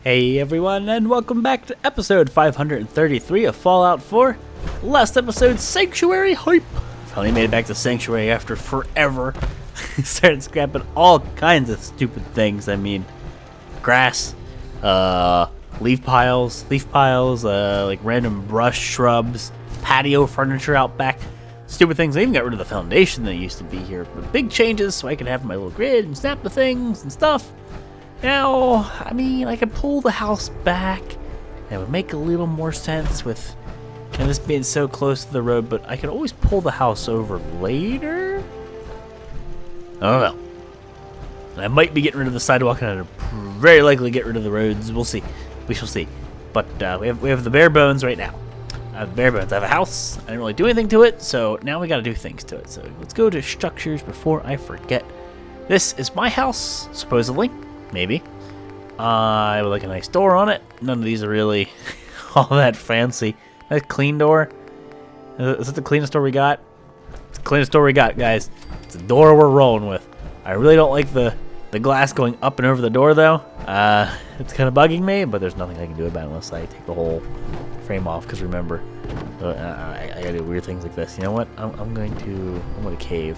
Hey everyone, and welcome back to episode 533 of Fallout 4. Last episode, Sanctuary Hype. Finally made it back to Sanctuary after forever. Started scrapping all kinds of stupid things. I mean, grass, leaf piles, like random brush, shrubs, patio furniture out back. Stupid things. I even got rid of the foundation that used to be here. But big changes so I could have my little grid and snap the things and stuff. Now, I mean, I could pull the house back. It would make a little more sense with this being so close to the road, but I could always pull the house over later. I don't know. I might be getting rid of the sidewalk, and I'd very likely get rid of the roads. We'll see. We shall see. But we have the bare bones right now. I have the bare bones. I have a house. I didn't really do anything to it, so now we got to do things to it. So let's go to structures before I forget. This is my house, supposedly. Maybe. I would like a nice door on it. None of these are really all that fancy. A clean door. Is it the cleanest door we got? It's the cleanest door we got, guys. It's the door we're rolling with. I really don't like the glass going up and over the door, though. It's kind of bugging me, but there's nothing I can do about it unless I take the whole frame off. Because remember, I gotta do weird things like this. You know what? I'm going to cave.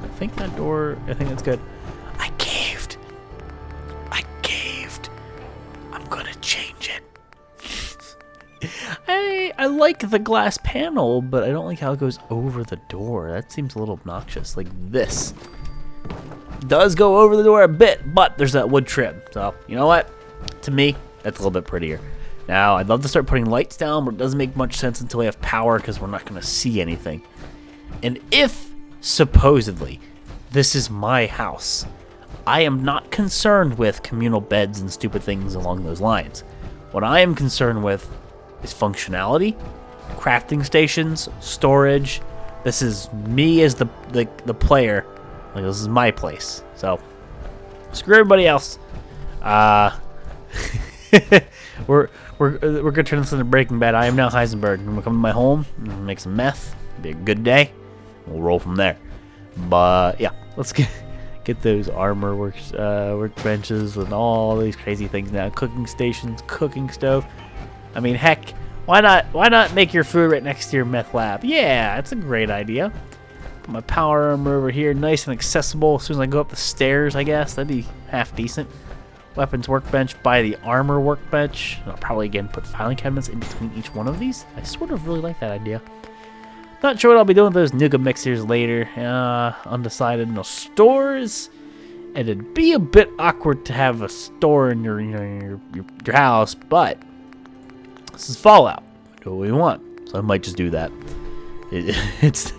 I think that door. I think that's good. I caved. I'm gonna change it. I like the glass panel, but I don't like how it goes over the door. That seems a little obnoxious. Like this does go over the door a bit, but there's that wood trim. So you know what? To me, that's a little bit prettier. Now I'd love to start putting lights down, but it doesn't make much sense until we have power because we're not gonna see anything. And if supposedly this is my house, I am not concerned with communal beds and stupid things along those lines. What I am concerned with is functionality, crafting stations, storage. This is me as the player. Like, this is my place. So screw everybody else. We're gonna turn this into Breaking Bad. I am now Heisenberg. I'm gonna come to my home, I'm gonna make some meth. It'll be a good day. We'll roll from there. But yeah, let's get those armor workbenches and all these crazy things now. Cooking stations, cooking stove. I mean, heck, why not make your food right next to your meth lab? Yeah, that's a great idea. Put my power armor over here, nice and accessible. As soon as I go up the stairs, I guess that'd be half decent. Weapons workbench by the armor workbench. I'll probably again put filing cabinets in between each one of these. I sort of really like that idea. Not sure what I'll be doing with those nougat mixers later. Undecided. No stores. And it'd be a bit awkward to have a store in your house, but this is Fallout. We do what we want, so I might just do that. It's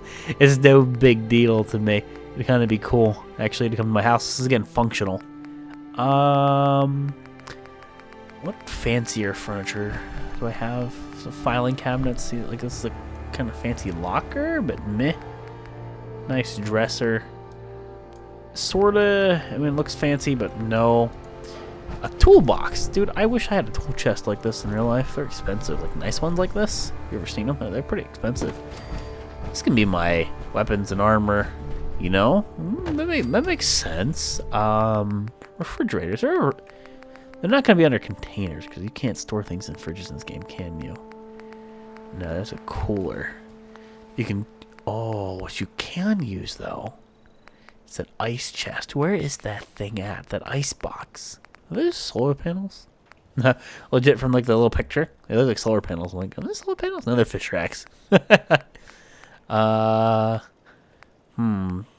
no big deal to me. It'd kind of be cool actually to come to my house. This is again functional. What fancier furniture do I have? So filing cabinets. See, like this is a kind of fancy locker, but meh. Nice dresser. Sorta. I mean, it looks fancy, but no. A toolbox, dude. I wish I had a tool chest like this in real life. They're expensive. Like nice ones like this. You ever seen them? They're pretty expensive. This can be my weapons and armor. You know, that makes sense. Refrigerators are. They're not gonna be under containers because you can't store things in fridges in this game, can you? No, that's a cooler. You can. Oh, what you can use though, it's an ice chest. Where is that thing at? That ice box? Are those solar panels? Legit from like the little picture. They look like solar panels. I'm like, are those solar panels? No, they're fish racks.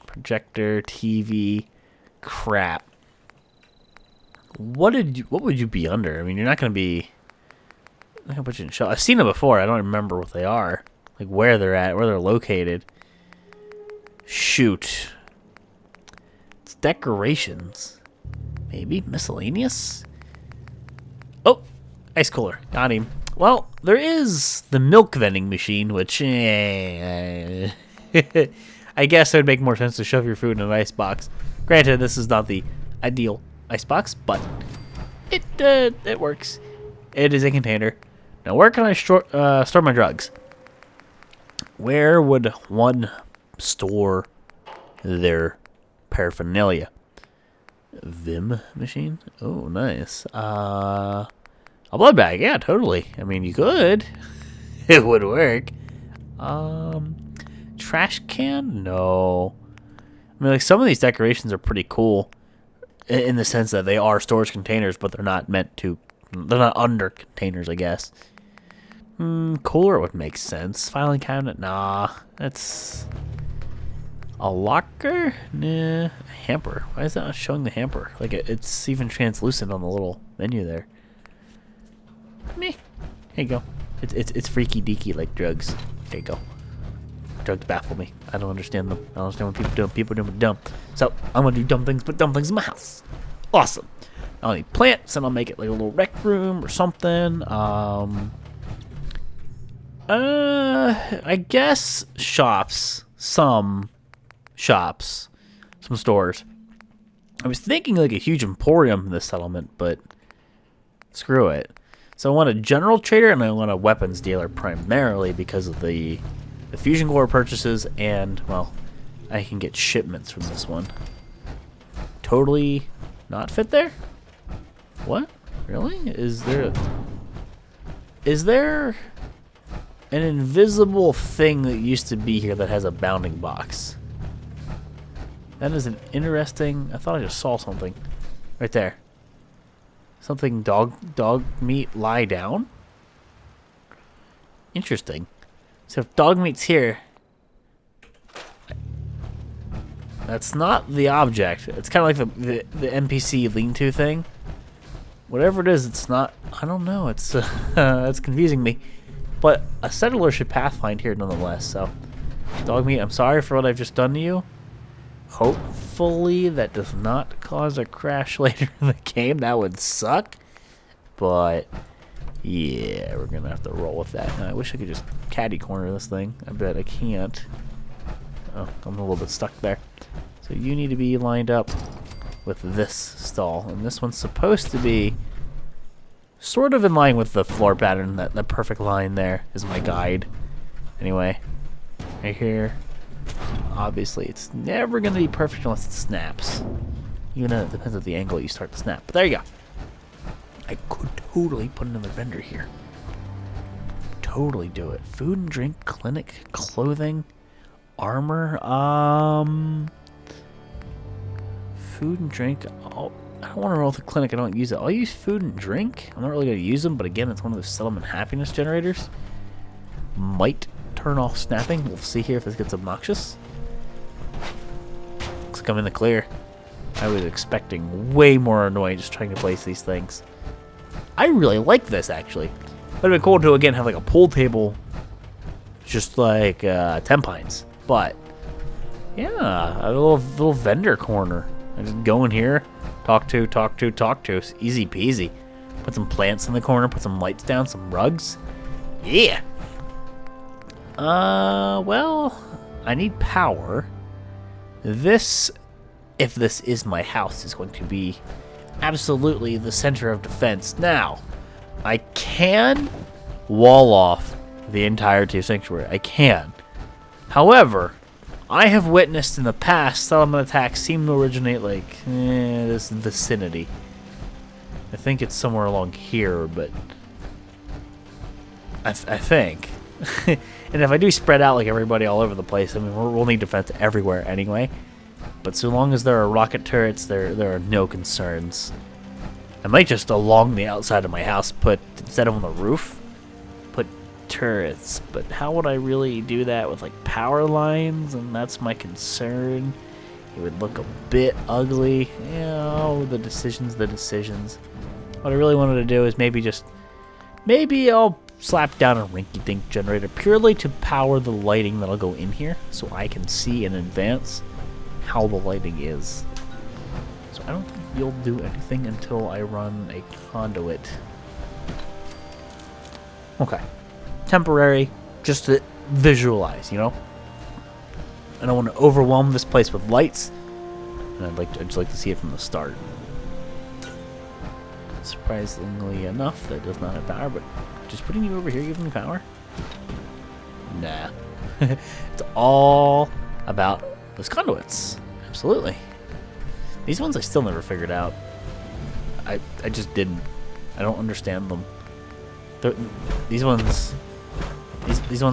Projector, TV, crap. What would you be under? I mean, you're not gonna be. I'm not gonna put you in shell. I've seen them before. I don't remember what they are. Like where they're at, where they're located. Shoot. It's decorations. Maybe miscellaneous. Oh, ice cooler. Got him. Well, there is the milk vending machine, which I guess it would make more sense to shove your food in an ice box. Granted, this is not the ideal icebox, but it works. It is a container. Now, where can I store my drugs? Where would one store their paraphernalia? Vim machine? Oh, nice. A blood bag, yeah, totally. I mean, you could. It would work. Trash can? No. I mean, like, some of these decorations are pretty cool in the sense that they are storage containers, but they're not meant to. They're not under containers, I guess. Cooler would make sense. Filing cabinet? Nah. That's a locker? Nah. Hamper. Why is that not showing the hamper? Like, it's even translucent on the little menu there. Meh. Here you go. It's freaky deaky like drugs. There you go. Drugs baffle me. I don't understand them. I don't understand what people do. People do dumb. So I'm gonna do dumb things, but dumb things in my house. Awesome. I'll need plants, and I'll make it like a little rec room or something. I guess shops. Some shops. Some stores. I was thinking like a huge emporium in this settlement, but screw it. So I want a general trader and I want a weapons dealer primarily because of the fusion core purchases and, well, I can get shipments from this one. Totally not fit there? What? Really? Is there an invisible thing that used to be here that has a bounding box? That is an interesting... I thought I just saw something. Right there. Something dog meat lie down? Interesting. So if dog meat's here... That's not the object. It's kind of like the NPC lean-to thing. Whatever it is, it's not... I don't know. It's it's confusing me. But a settler should pathfind here nonetheless, so... Dog meat, I'm sorry for what I've just done to you. Hopefully that does not cause a crash later in the game. That would suck. But, yeah, we're going to have to roll with that. Now, I wish I could just caddy corner this thing. I bet I can't. Oh, I'm a little bit stuck there. So you need to be lined up with this stall. And this one's supposed to be sort of in line with the floor pattern. That perfect line there is my guide. Anyway, right here. Obviously, it's never going to be perfect unless it snaps. Even though it depends on the angle you start to snap. But there you go. I could totally put another vendor here. Totally do it. Food and drink, clinic, clothing, armor. Food and drink. I don't want to roll with the clinic. I don't use it. I'll use food and drink. I'm not really going to use them, but again, it's one of those settlement happiness generators. Might turn off snapping. We'll see here if this gets obnoxious. Looks like I'm in the clear. I was expecting way more annoying just trying to place these things. I really like this, actually. Would have been cool to, again, have like a pool table just like Tempines. But, yeah, a little vendor corner. I just go in here, talk to. It's easy peasy. Put some plants in the corner, put some lights down, some rugs. Yeah. Well, I need power. This, if this is my house, is going to be absolutely the center of defense. Now, I can wall off the entirety of Sanctuary. I can. However, I have witnessed in the past settlement attacks seem to originate like this vicinity. I think it's somewhere along here, but I think. And if I do spread out like everybody all over the place, I mean, we'll need defense everywhere anyway. But so long as there are rocket turrets, there are no concerns. I might just along the outside of my house put, instead of on the roof, put turrets. But how would I really do that with like power lines? And that's my concern. It would look a bit ugly. Yeah, the decisions. What I really wanted to do is maybe I'll slap down a rinky-dink generator purely to power the lighting that'll go in here so I can see in advance how the lighting is. So I don't think you'll do anything until I run a conduit. Okay. Temporary, just to visualize, you know? I don't want to overwhelm this place with lights, and I'd just like to see it from the start. Surprisingly enough, that does not have power, but just putting you over here gives me power? Nah. It's all about those conduits. Absolutely. These ones I still never figured out. I just didn't. I don't understand them. These ones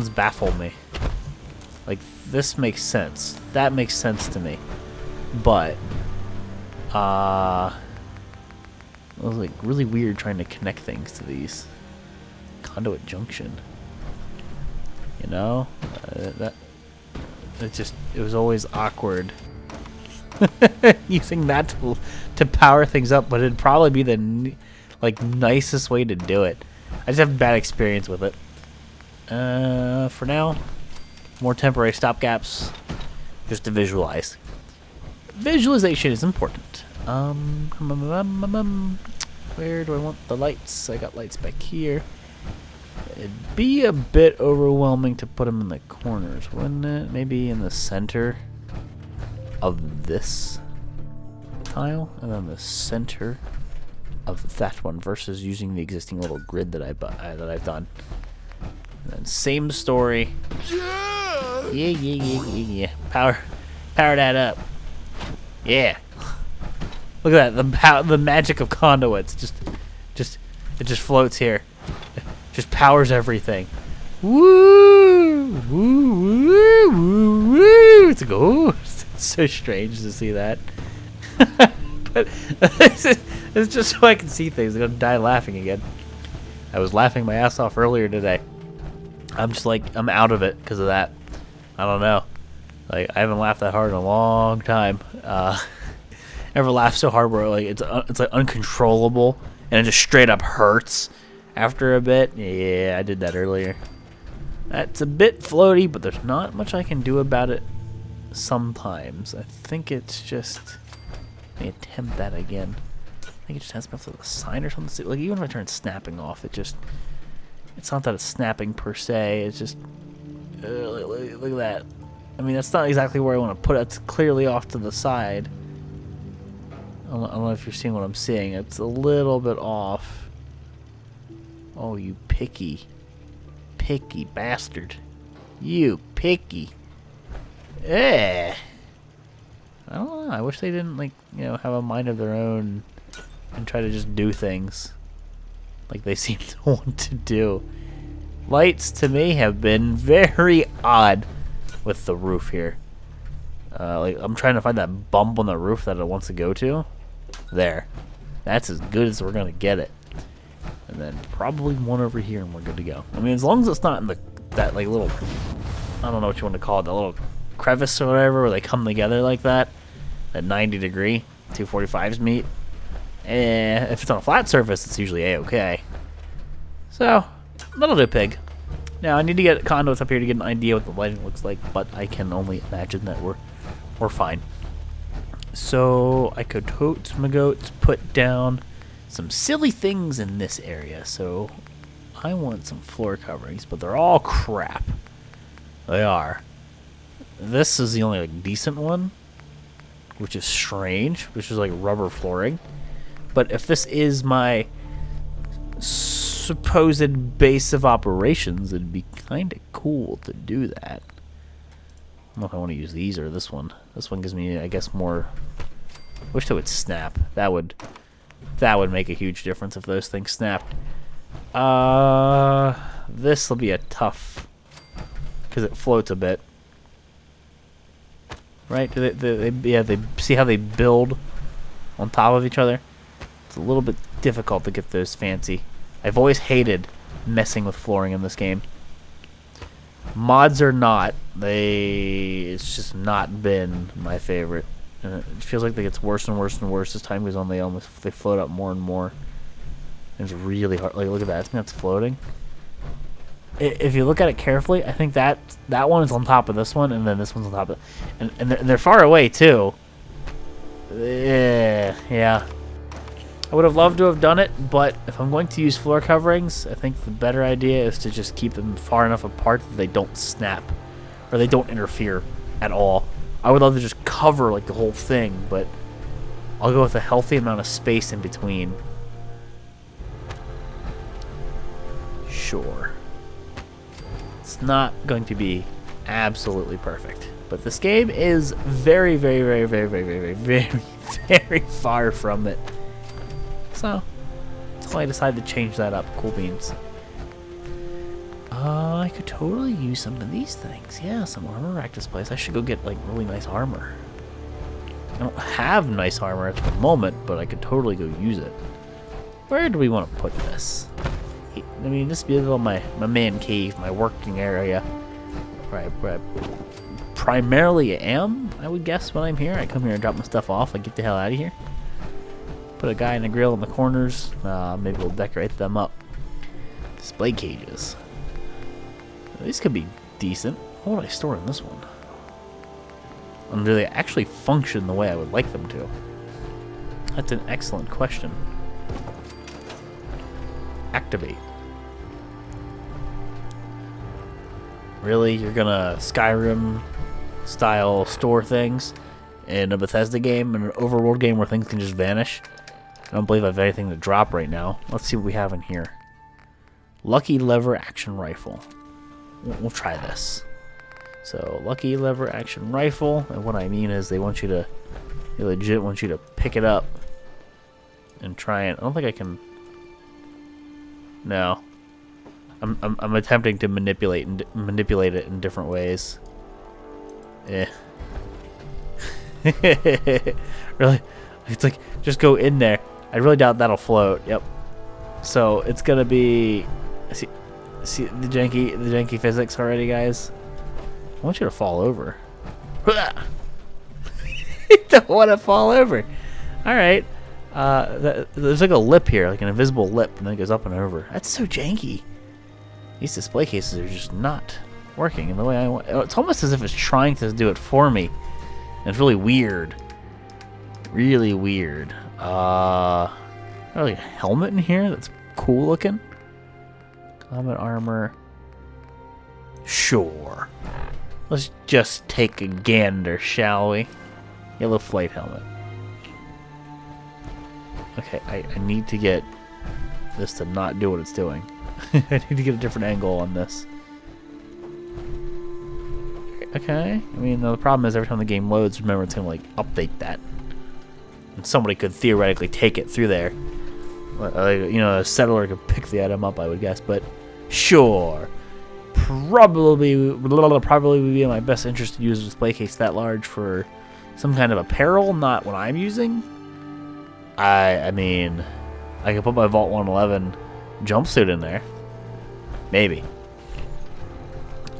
baffle me. Like, this makes sense. That makes sense to me. But it was like really weird trying to connect things to these. Conduit junction. You know? It was always awkward. Using that to power things up, but it'd probably be the nicest way to do it. I just have a bad experience with it. For now, more temporary stopgaps, just to visualize. Visualization is important. Where do I want the lights? I got lights back here. It'd be a bit overwhelming to put them in the corners, wouldn't it? Maybe in the center of this tile, and then the center of that one, versus using the existing little grid that I've done. And then same story. Yeah. Power that up. Yeah. Look at that. The magic of conduits. It just floats here. It just powers everything. Woo! Woo! Woo! Woo! Woo! It's so strange to see that. But it's just so I can see things. I'm gonna die laughing again. I was laughing my ass off earlier today. I'm just like, I'm out of it because of that. I don't know. Like, I haven't laughed that hard in a long time. Never laughed so hard where it's like uncontrollable and it just straight up hurts after a bit. Yeah, I did that earlier. That's a bit floaty, but there's not much I can do about it sometimes. I think it's just... Let me attempt that again. I think it just has enough of a sign or something. Like, even if I turn snapping off, it's not that it's snapping per se. It's just... look at that. I mean, that's not exactly where I want to put it. It's clearly off to the side. I don't know if you're seeing what I'm seeing. It's a little bit off. Oh, you picky bastard. You picky. Eh. I don't know. I wish they didn't, have a mind of their own and try to just do things like they seem to want to do. Lights, to me, have been very odd with the roof here. I'm trying to find that bump on the roof that it wants to go to. There. That's as good as we're going to get it. And then probably one over here and we're good to go. I mean, as long as it's not in that little, I don't know what you want to call it, that little crevice or whatever where they come together like that. That 90 degree 245s meet. If it's on a flat surface, it's usually a-okay. So, that'll do, pig. Now, I need to get conduits up here to get an idea what the lighting looks like, but I can only imagine that we're fine. So, I could totes put down some silly things in this area. So, I want some floor coverings, but they're all crap. They are. This is the only decent one, which is strange, which is like rubber flooring. But if this is my supposed base of operations, it'd be kind of cool to do that. I don't know if I want to use these or this one. This one gives me, I guess, more... I wish they would snap. That would make a huge difference if those things snapped. This will be a tough... because it floats a bit. Right? They see how they build on top of each other? It's a little bit difficult to get those fancy. I've always hated messing with flooring in this game. Mods or not, it's just not been my favorite. It feels like it gets worse and worse and worse as time goes on. They float up more and more. It's really hard. Like, look at that. I think that's floating. If you look at it carefully, I think that one is on top of this one, and then this one's on top of it. And they're far away too. Yeah. I would have loved to have done it, but if I'm going to use floor coverings, I think the better idea is to just keep them far enough apart that they don't snap or they don't interfere at all. I would love to just cover like the whole thing, but I'll go with a healthy amount of space in between. Sure. It's not going to be absolutely perfect, but this game is very, very, very, very, very, very, very, very very far from it. So, until I decide to change that up. Cool beans. I could totally use some of these things. Yeah, some armor rack displays. I should go get, like, really nice armor. I don't have nice armor at the moment, but I could totally go use it. Where do we want to put this? I mean, this would be a little my man cave, my working area. Where I primarily am, I would guess, when I'm here. I come here and drop my stuff off. I get the hell out of here. Put a guy in a grill in the corners. Maybe we'll decorate them up. Display cages. These could be decent. What would I store in this one? And do they actually function the way I would like them to? That's an excellent question. Activate. Really? You're gonna Skyrim style store things in a Bethesda game, in an overworld game where things can just vanish? I don't believe I have anything to drop right now. Let's see what we have in here. Lucky lever action rifle. We'll try this. So, lucky lever action rifle, and what I mean is they legit want you to pick it up and try it. I don't think I can. No, I'm attempting to manipulate it in different ways. Really, it's like just go in there. I really doubt that'll float. Yep. So it's gonna be. See the janky physics already, guys. I want you to fall over. You don't want to fall over. All right. There's like a lip here, like an invisible lip, and then it goes up and over. That's so janky. These display cases are just not working in the way I want. It's almost as if it's trying to do it for me. And it's really weird. Really weird. Got like a helmet in here that's cool looking. Combat armor. Sure. Let's just take a gander, shall we? Yellow flight helmet. Okay, I need to get this to not do what it's doing. I need to get a different angle on this. Okay. I mean, the problem is every time the game loads, remember it's going to, like, update that. And somebody could theoretically take it through there. You know, a settler could pick the item up, I would guess, but sure. Probably would be in my best interest to use a display case that large for some kind of apparel, not what I'm using. I mean, I could put my Vault 111 jumpsuit in there. Maybe.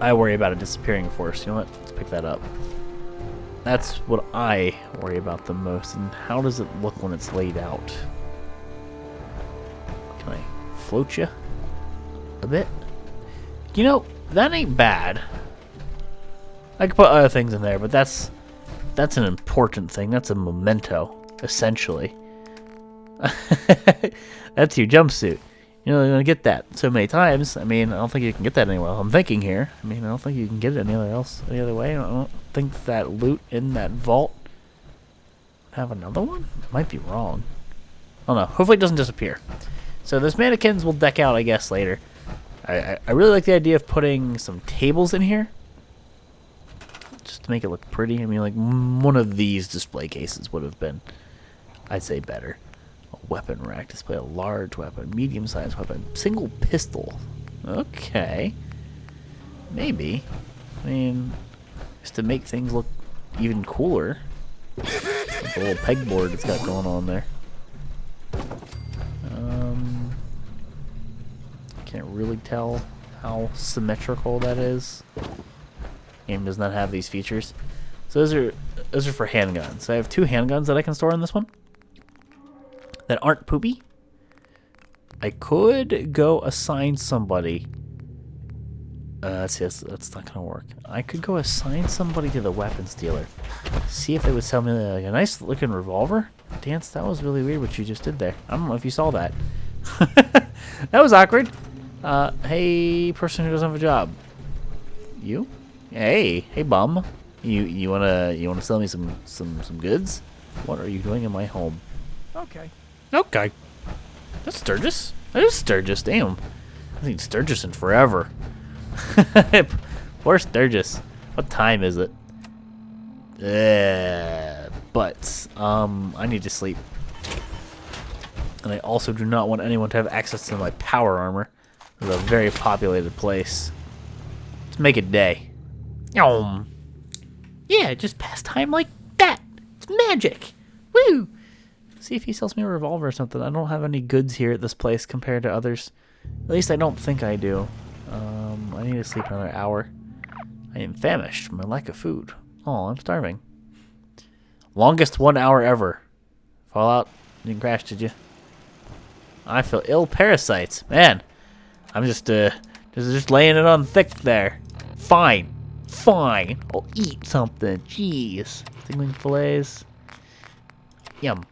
I worry about it disappearing first. You know what? Let's pick that up. That's what I worry about the most. And how does it look when it's laid out? Can I float you a bit? You know, that ain't bad. I could put other things in there, but that's an important thing. That's a memento, essentially. That's your jumpsuit. You know, you're gonna get that so many times. I mean, I don't think you can get that anywhere else. I'm thinking here. I mean, I don't think you can get it any other way. I don't think that loot in that vault have another one. I might be wrong. I don't know. Hopefully it doesn't disappear. So those mannequins will deck out, I guess, later. I really like the idea of putting some tables in here, just to make it look pretty. I mean, like one of these display cases would have been, I'd say, better. A weapon rack display, a large weapon, medium-sized weapon, single pistol. Okay, maybe. I mean, just to make things look even cooler. Like a little pegboard it's got going on there. Can't really tell how symmetrical that is. Game does not have these features. So those are for handguns. So I have two handguns that I can store in this one that aren't poopy. I could go assign somebody. Let's see, that's not gonna work. I could go assign somebody to the weapons dealer. See if they would sell me like a nice looking revolver. Dance, that was really weird what you just did there. I don't know if you saw that. That was awkward. Hey, person who doesn't have a job. You? Hey bum. You wanna sell me some goods? What are you doing in my home? Okay. Okay. That's Sturgis. That is Sturgis. Damn. I think Sturgis in forever. Poor Sturgis. What time is it? but I need to sleep. And I also do not want anyone to have access to my power armor. It's a very populated place. Let's make it day. Yeah, just pass time like that. It's magic. Woo! See if he sells me a revolver or something. I don't have any goods here at this place compared to others. At least I don't think I do. I need to sleep another hour. I am famished from my lack of food. Oh, I'm starving. Longest 1 hour ever. Fallout, you didn't crash, did you? I feel ill parasites. Man, I'm just laying it on thick there. Fine. Fine. I'll eat something. Jeez. Tingling fillets. Yum.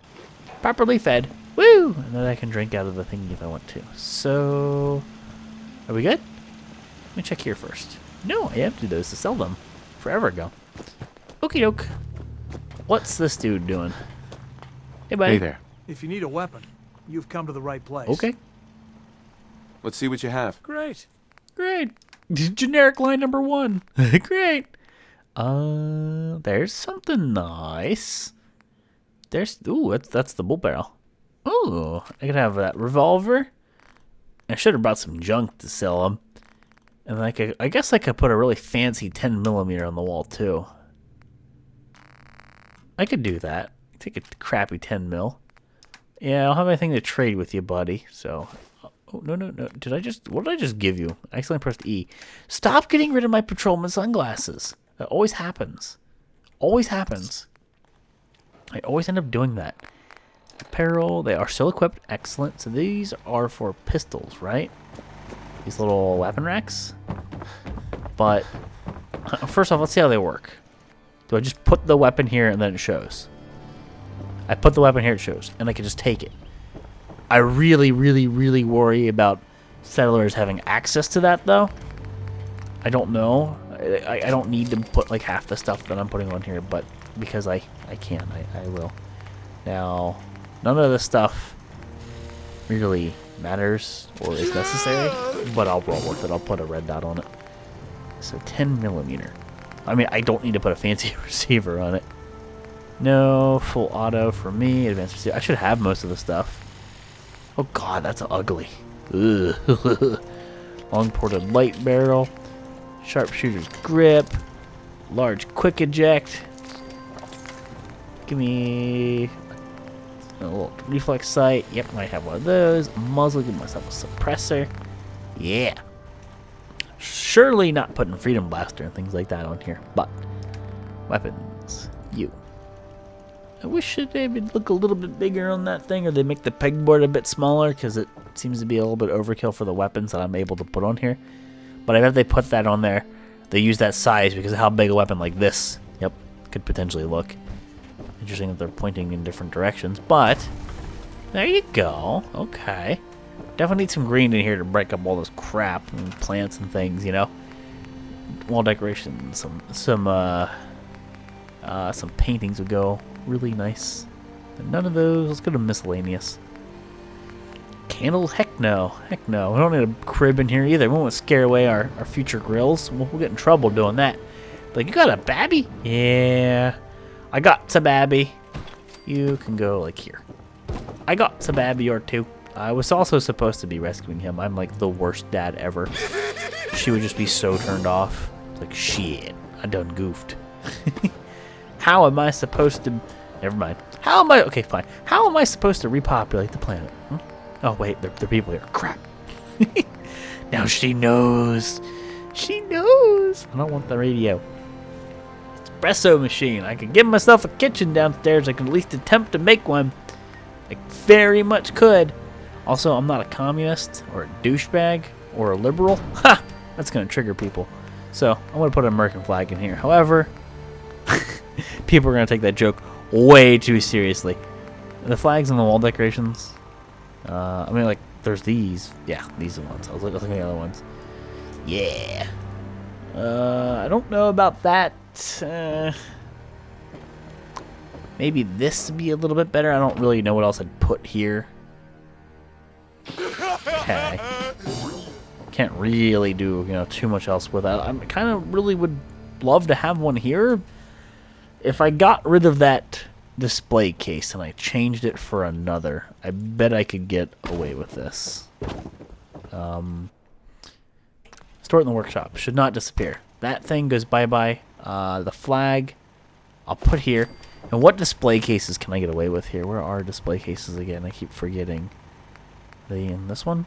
Properly fed. Woo! And then I can drink out of the thingy if I want to. So, are we good? Let me check here first. No, I emptied those to sell them forever ago. Okie doke. What's this dude doing? Hey, buddy. Hey there. If you need a weapon, you've come to the right place. Okay. Let's see what you have. Great. Great. Generic line number 1. Great. There's something nice. Ooh, that's the bull barrel. Ooh, I could have that revolver. I should have brought some junk to sell them. And I guess I could put a really fancy 10mm on the wall too. I could do that. Take a crappy 10mm. Yeah, I don't have anything to trade with you, buddy. So, oh, no. What did I just give you? I accidentally pressed E. Stop getting rid of my patrolman sunglasses. That always happens. Always happens. I always end up doing that. Apparel, they are still equipped. Excellent. So these are for pistols, right? These little weapon racks. But first off, let's see how they work. Do I just put the weapon here and then it shows? I put the weapon here, it shows, and I can just take it. I really, really, really worry about settlers having access to that, though. I don't know. I don't need to put like half the stuff that I'm putting on here, but because I can, I will. Now, none of this stuff really matters or is necessary, but I'll roll with it. I'll put a red dot on it. So 10mm. I mean, I don't need to put a fancy receiver on it. No, full auto for me. Advanced receiver. I should have most of the stuff. Oh god, that's ugly. Ugh. Long ported light barrel. Sharpshooter's grip. Large quick eject. Give me a little reflex sight. Yep, might have one of those. A muzzle. Give myself a suppressor. Yeah. Surely not putting Freedom Blaster and things like that on here. But weapons. You. I wish they would look a little bit bigger on that thing, or they make the pegboard a bit smaller, because it seems to be a little bit overkill for the weapons that I'm able to put on here. But I bet they put that on there. They use that size because of how big a weapon like this, yep, could potentially look. Interesting that they're pointing in different directions, but there you go. Okay. Definitely need some green in here to break up all this crap and plants and things, you know. Wall decorations, some paintings would go really nice. But none of those. Let's go to miscellaneous. Candles? Heck no. Heck no. We don't need a crib in here either. We won't scare away our future grills. We'll get in trouble doing that. Like, you got a babby? Yeah. I got a babby. You can go, like, here. I got a babby or two. I was also supposed to be rescuing him. I'm, like, the worst dad ever. She would just be so turned off. It's like, shit. I done goofed. How am I supposed to... Never mind. How am I... Okay, fine. How am I supposed to repopulate the planet? Hmm? Oh, wait. There are people here. Crap. Now she knows. She knows. I don't want the radio. Espresso machine. I could give myself a kitchen downstairs. I can at least attempt to make one. I very much could. Also, I'm not a communist or a douchebag or a liberal. Ha! That's going to trigger people. So, I'm going to put an American flag in here. However, people are going to take that joke way too seriously. The flags and the wall decorations. I mean, like, there's these. Yeah, these are the ones. I was looking at the other ones. Yeah. I don't know about that. Maybe this would be a little bit better. I don't really know what else I'd put here. Okay. Can't really do, too much else with that. I kind of really would love to have one here. If I got rid of that display case and I changed it for another, I bet I could get away with this. Store it in the workshop. Should not disappear. That thing goes bye-bye. The flag, I'll put here. And what display cases can I get away with here? Where are display cases again? I keep forgetting. Are they in this one?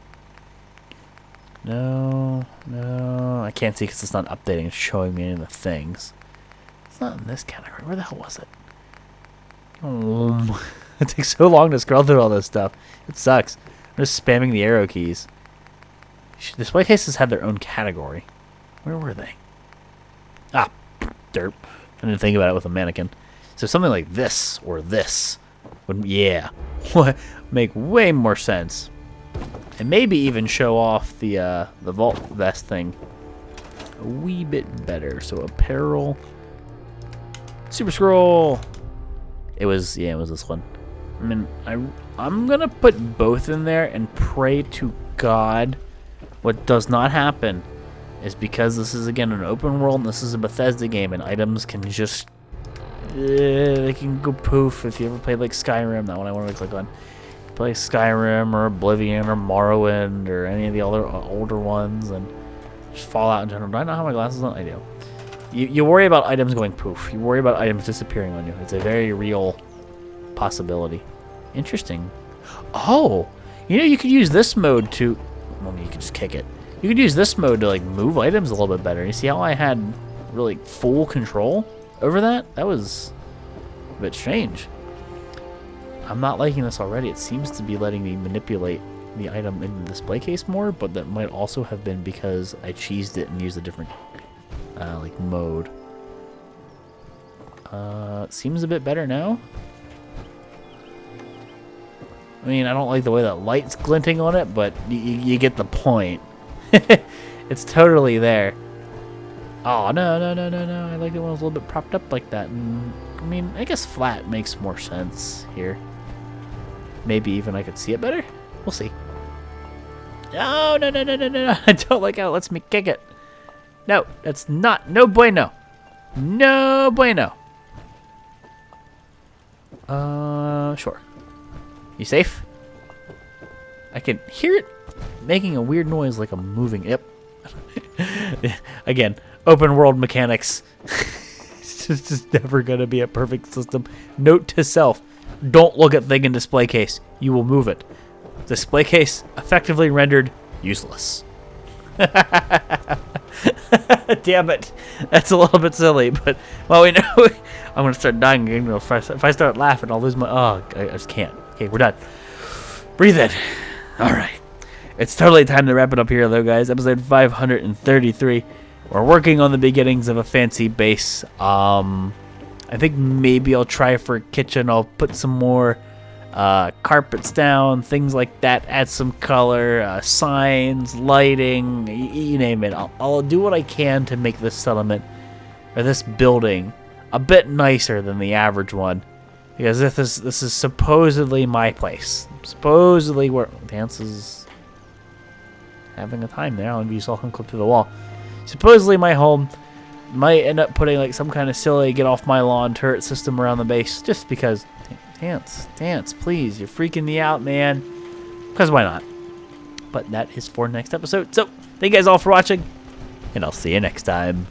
No, no. I can't see because it's not updating. It's showing me any of the things. It's not in this category. Where the hell was it? It takes so long to scroll through all this stuff. It sucks. I'm just spamming the arrow keys. Display cases have their own category. Where were they? Ah, derp. I didn't think about it with a mannequin. So something like this or this would, yeah, make way more sense. And maybe even show off the vault vest thing a wee bit better. So apparel, super scroll. It was this one. I mean, I'm gonna put both in there and pray to God what does not happen is because this is again an open world and this is a Bethesda game and items can just they can go poof. If you ever played like Skyrim, that one I wanted to click on. Play Skyrim or Oblivion or Morrowind or any of the other older ones and just Fallout in general. Do I not have my glasses on? I do. You worry about items going poof. You worry about items disappearing on you. It's a very real possibility. Interesting. Oh, you know you could use this mode to. Well, you could just kick it. You could use this mode to like move items a little bit better. You see how I had really full control over that? That was a bit strange. I'm not liking this already. It seems to be letting me manipulate the item in the display case more, but that might also have been because I cheesed it and used a different like mode. Seems a bit better now. I mean, I don't like the way that light's glinting on it, but you get the point. It's totally there. Oh, no. I like it when it was a little bit propped up like that. And, I mean, I guess flat makes more sense here. Maybe even I could see it better? We'll see. No. I don't like how it lets me kick it. No, that's not. No bueno. No bueno. Sure. You safe? I can hear it making a weird noise like I'm moving. Yep. Again, open world mechanics. It's just never going to be a perfect system. Note to self. Don't look at thing in display case. You will move it. Display case effectively rendered useless. Damn it. That's a little bit silly, but well, we know I'm going to start dying again. If I start laughing, I'll lose my... Oh, I just can't. Okay, we're done. Breathe in. All right. It's totally time to wrap it up here, though, guys. Episode 533. We're working on the beginnings of a fancy base. I think maybe I'll try for a kitchen. I'll put some more carpets down, things like that. Add some color, signs, lighting, you name it. I'll do what I can to make this settlement or this building a bit nicer than the average one. Because this is supposedly my place. Supposedly where Dance is having a time there. I'll you saw him clip through the wall. Supposedly my home. Might end up putting like some kind of silly get off my lawn turret system around the base. Just because Dance, please. You're freaking me out, man. Because why not? But that is for next episode. So thank you guys all for watching. And I'll see you next time.